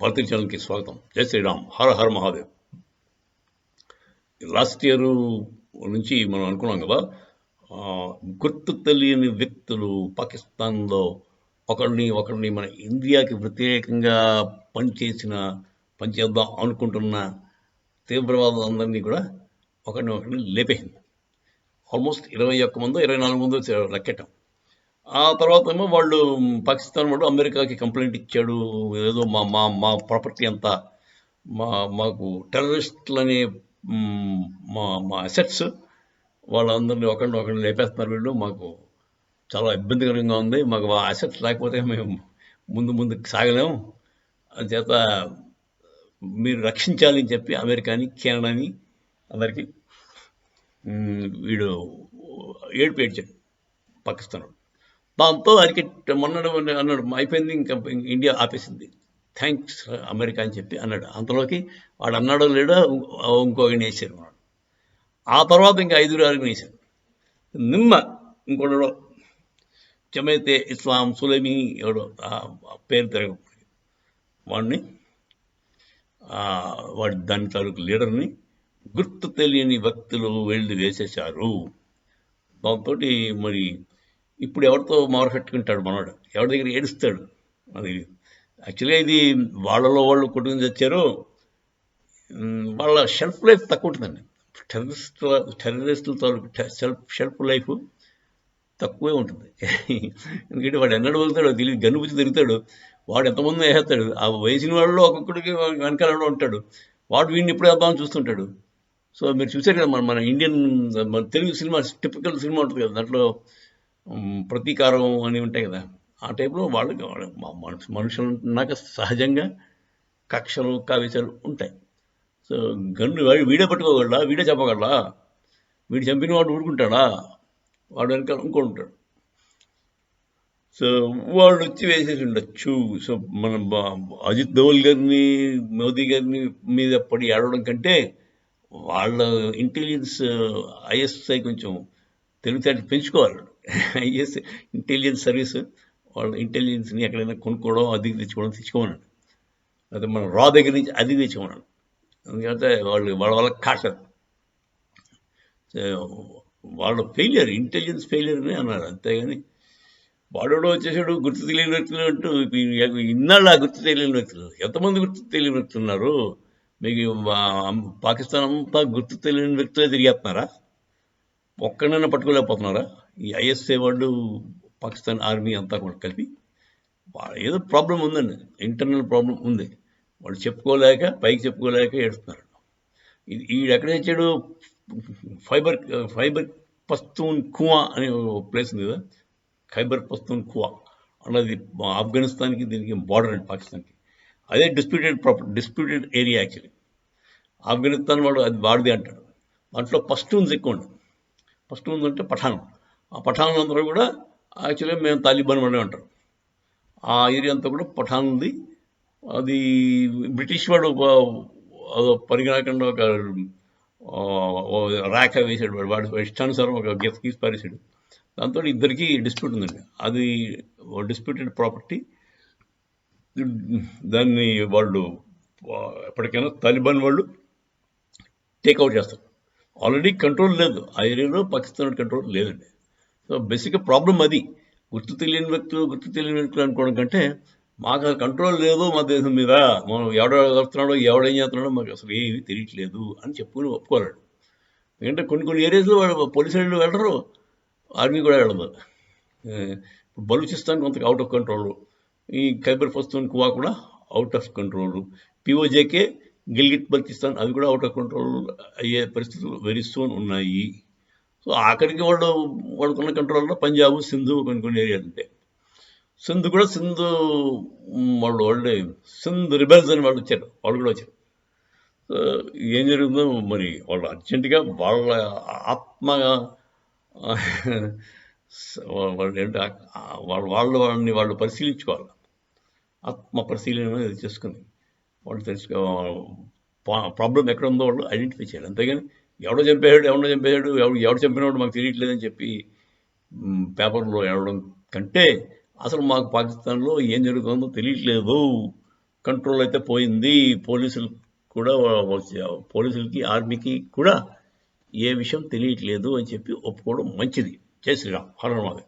భారతీయ ఛానల్కి స్వాగతం. జై శ్రీరామ్, హర హర మహాదేవ్. లాస్ట్ ఇయర్ నుంచి మనం అనుకున్నాం కదా, గుర్తు తెలియని వ్యక్తులు పాకిస్తాన్లో ఒకరిని మన ఇండియాకి వ్యతిరేకంగా పనిచేద్దాం అనుకుంటున్న తీవ్రవాదులందరినీ కూడా ఒకరిని లేపేసింది. ఆల్మోస్ట్ 21 మందో 24 మందో లెక్కెట్టాం. ఆ తర్వాత ఏమో వాళ్ళు పాకిస్తాన్ వాడు అమెరికాకి కంప్లైంట్ ఇచ్చాడు, ఏదో మా మా మా ప్రాపర్టీ అంతా మాకు టెర్రరిస్టులని, మా మా అసెట్స్ వాళ్ళందరినీ ఒకరిని లేపేస్తున్నారు వీళ్ళు, మాకు చాలా ఇబ్బందికరంగా ఉంది, మాకు ఆ అసెట్స్ లేకపోతే మేము ముందుకు సాగలేము, చేత మీరు రక్షించాలి అని చెప్పి అమెరికాని, కెనడాని అందరికీ వీడు ఏడ్చాడు పాకిస్తాన్. దాంతో మొన్నడు అన్నాడు, అయిపోయింది, ఇంకా ఇండియా ఆపేసింది, థ్యాంక్స్ అమెరికా అని చెప్పి అన్నాడు. అంతలోకి వాడు అన్నాడో లేడో ఇంకొకరిని వేసారు వాడు. ఆ తర్వాత ఇంకా 5-6 వేశారు. నిన్న ఇంకోడో జమైతే ఇస్లాం సులైమీ ఎవడో పేరు తిరగ వాడి దాని తాలూకు లీడర్ని గుర్తు తెలియని వ్యక్తులు వెళ్ళి వేసేశారు. దాంతో మరి ఇప్పుడు ఎవరితో మొరపెట్టుకుంటాడు మనవాడు, ఎవరి దగ్గర ఏడుస్తాడు? అది యాక్చువల్గా ఇది వాళ్ళలో వాళ్ళు కొట్టుకుని తెచ్చారు. వాళ్ళ షెల్ఫ్ లైఫ్ తక్కువ ఉంటుందండి. టెర్రరిస్టులతో షెల్ఫ్ లైఫ్ తక్కువే ఉంటుంది. ఎందుకంటే వాడు ఎన్నడూ వెళ్తాడు తెలియదు, గన్నుపుచ్చి తిరుగుతాడు, వాడు ఎంతమంది వేసేస్తాడు. ఆ వేసిన వాళ్ళు ఒక్కొక్కడికి వెనకాల ఉంటాడు, వాడు వీడిని ఎప్పుడు వేద్దామని చూస్తుంటాడు. సో మీరు చూసారు కదా, మన ఇండియన్ మన తెలుగు సినిమా టిపికల్ సినిమా ఉంటుంది కదా, దాంట్లో ప్రతీకారం అని ఉంటాయి కదా, ఆ టైప్లో మనుషులు నాకు సహజంగా కక్షలు కావేశాలు ఉంటాయి. సో గన్ను వీడే పట్టుకోగలడా, వీడే చెప్పగలడా? వీడు చంపిన వాడు ఊరుకుంటాడా? వాడు వెనకాల ఇంకోటి ఉంటాడు. సో వాళ్ళు వచ్చి వేసేసి ఉండొచ్చు. సో మన అజిత్ దోవల్ గారిని, మోదీ గారిని మీద పడి ఆడడం కంటే వాళ్ళ ఇంటెలిజెన్స్, ఐఎస్ఐ కొంచెం తెలివితేటలు పెంచుకోవాలి. ఐఎస్ ఇంటెలిజెన్స్ సర్వీస్ వాళ్ళ ఇంటెలిజెన్స్ని ఎక్కడైనా కొనుక్కోవడం, అద్దెకి తెచ్చుకోమన్నాడు. అయితే మన రా దగ్గర నుంచి అద్దెకి తెచ్చుకోమన్నాడు. ఎందుకంటే వాళ్ళ కాటరు, వాళ్ళ ఫెయిలియర్, ఇంటెలిజెన్స్ ఫెయిలియర్ అని అన్నారు. అంతేగాని వాడెవడో వచ్చేసాడు గుర్తు తెలియని వ్యక్తులు అంటూ. ఇన్నాళ్ళు ఆ గుర్తు తెలియని వ్యక్తులు ఎంతమంది గుర్తు తెలియని వ్యక్తులు ఉన్నారు? మీకు పాకిస్తాన్ అంతా గుర్తు తెలియని వ్యక్తులే తిరిగేస్తున్నారా? ఒక్కడైనా పట్టుకోలేకపోతున్నారా? ఈ ఐఎస్ఐ వాళ్ళు, పాకిస్తాన్ ఆర్మీ అంతా కూడా కలిపి ఏదో ప్రాబ్లం ఉందండి, ఇంటర్నల్ ప్రాబ్లం ఉంది. వాళ్ళు పైకి చెప్పుకోలేక ఏడుస్తున్నారు. ఈడు ఎక్కడ తెచ్చాడు? ఖైబర్ పఖ్తూన్ ఖువా అనే ప్లేస్ ఉంది కదా, ఖైబర్ పఖ్తూన్ ఖువా అన్నది ఆఫ్ఘనిస్తాన్కి దీనికి బార్డర్ అండి, పాకిస్తాన్కి. అదే డిస్ప్యూటెడ్ ఏరియా యాక్చువల్లీ. ఆఫ్ఘనిస్తాన్ వాడు అది వాడిది అంటాడు. దాంట్లో పష్తూన్స్ ఎక్కువ ఉండి, పష్తూన్స్ అంటే పఠాన్. ఆ పఠాన్లు అందరూ కూడా యాక్చువల్గా మేము తాలిబాన్ వాళ్ళే అంటారు. ఆ ఏరియా అంతా కూడా పఠాన్ది. అది బ్రిటిష్ వాడు పరిగణకుండా ఒక ర్యాక్ వేసాడు, వాడు ఇష్టానుసారం ఒక గీసి పారేసాడు. దాంతో ఇద్దరికి డిస్ప్యూట్ ఉందండి. అది డిస్ప్యూటెడ్ ప్రాపర్టీ. దాన్ని వాళ్ళు ఎప్పటికైనా తాలిబాన్ వాళ్ళు టేక్అవుట్ చేస్తారు. ఆల్రెడీ కంట్రోల్ లేదు ఆ ఏరియాలో, పాకిస్తాన్ కంట్రోల్ లేదండి. సో బేసిక్గా ప్రాబ్లం అది. గుర్తు తెలియని వ్యక్తులు అనుకోవడం కంటే, మాకు అసలు కంట్రోల్ లేదు మా దేశం మీద, మనం వస్తున్నాడో ఎవడేం చేస్తున్నాడో మాకు అసలు ఏమీ తెలియట్లేదు అని చెప్పుకుని ఒప్పుకోలేడు. ఎందుకంటే కొన్ని ఏరియాస్లో వాళ్ళు పోలీసులు వెళ్ళరు, ఆర్మీ కూడా వెళ్ళదు. బలూచిస్తాన్ కొంత అవుట్ ఆఫ్ కంట్రోల్, ఈ ఖైబర్ పఖ్తూన్ ఖువా కూడా out of control, PoJK Gilgit Baltistan అవి కూడా అవుట్ ఆఫ్ కంట్రోల్ అయ్యే పరిస్థితులు వెరీ సూన్ ఉన్నాయి. సో అక్కడికి వాళ్ళకున్న కంట్రోల్లో పంజాబ్, సింధు కొన్ని ఏరియాలు ఉంటాయి. సింధు వాళ్ళే సింధ్ రిబెల్స్ అని వాళ్ళు కూడా వచ్చారు. సో ఏం జరుగుతుందో మరి, వాళ్ళు అర్జెంటుగా వాళ్ళ ఆత్మ వాళ్ళు పరిశీలించుకోవాలి. ఆత్మ పరిశీలన చేసుకుని వాళ్ళు ప్రాబ్లం ఎక్కడ ఉందో వాళ్ళు ఐడెంటిఫై చేయాలి. అంతేగాని ఎవడో చంపేశాడు ఎవడు చంపినవాడు మాకు తెలియట్లేదని చెప్పి పేపర్లో ఏడవడం కంటే, అసలు మాకు పాకిస్తాన్లో ఏం జరుగుతుందో తెలియట్లేదు, కంట్రోల్ అయితే పోయింది. పోలీసులు కూడా పోలీసులకి ఆర్మీకి కూడా ఏ విషయం తెలియట్లేదు అని చెప్పి ఒప్పుకోవడం మంచిది. జై శ్రీరామ్. హర నమః.